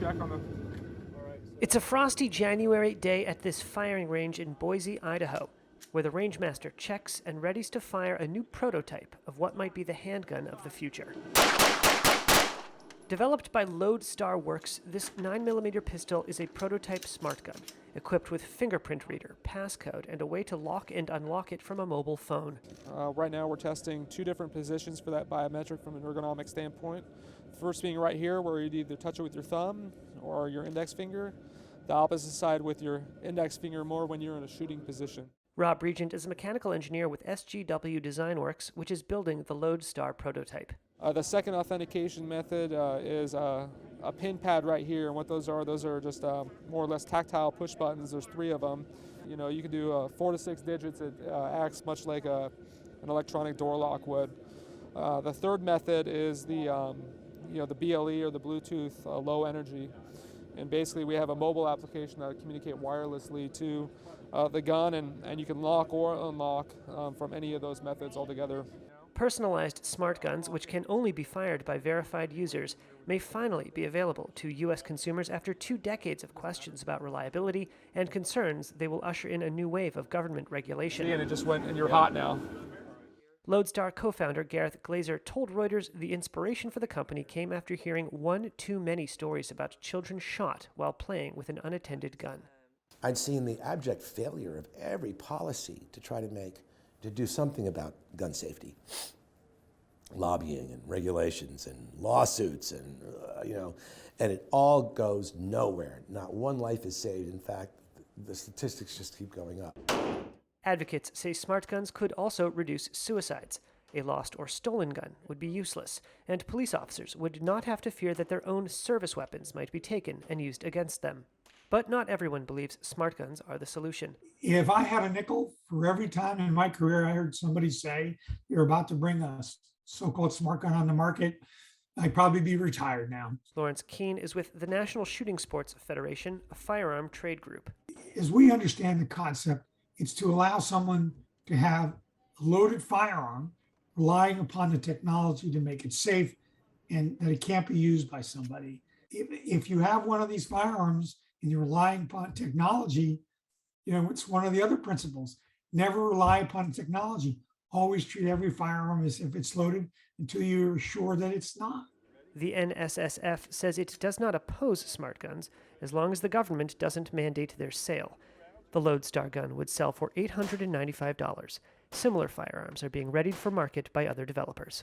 check on the... It's a frosty January day at this firing range in Boise, Idaho, where the rangemaster checks and readies to fire a new prototype of what might be the handgun of the future. Developed by Lodestar Works, this 9mm pistol is a prototype smart gun, equipped with fingerprint reader, passcode, and a way to lock and unlock it from a mobile phone. Right now we're testing 2 different positions for that biometric from an ergonomic standpoint. First being right here, where you'd either touch it with your thumb or your index finger. The opposite side with your index finger more when you're in a shooting position. Rob Regent is a mechanical engineer with SGW Design Works, which is building the Lodestar prototype. The second authentication method is a pin pad right here, and what those are just more or less tactile push buttons. There's 3 of them. You know, you can do 4 to 6 digits. It acts much like an electronic door lock would. The third method is the BLE or the Bluetooth low energy, and basically we have a mobile application that will communicate wirelessly to the gun, and you can lock or unlock from any of those methods altogether. Personalized smart guns, which can only be fired by verified users, may finally be available to U.S. consumers after 2 decades of questions about reliability and concerns they will usher in a new wave of government regulation. And it just went, and you're hot now. Lodestar co-founder Gareth Glazer told Reuters the inspiration for the company came after hearing one too many stories about children shot while playing with an unattended gun. I'd seen the abject failure of every policy to try to do something about gun safety. Lobbying and regulations and lawsuits and, and it all goes nowhere. Not one life is saved. In fact, the statistics just keep going up. Advocates say smart guns could also reduce suicides. A lost or stolen gun would be useless, and police officers would not have to fear that their own service weapons might be taken and used against them. But not everyone believes smart guns are the solution. If I had a nickel for every time in my career I heard somebody say you're about to bring a so-called smart gun on the market, I'd probably be retired now. Lawrence Keene is with the National Shooting Sports Federation, a firearm trade group. As we understand the concept, it's to allow someone to have a loaded firearm, relying upon the technology to make it safe and that it can't be used by somebody. If you have one of these firearms and you're relying upon technology, it's one of the other principles. Never rely upon technology. Always treat every firearm as if it's loaded until you're sure that it's not. The NSSF says it does not oppose smart guns as long as the government doesn't mandate their sale. The Lodestar gun would sell for $895. Similar firearms are being readied for market by other developers.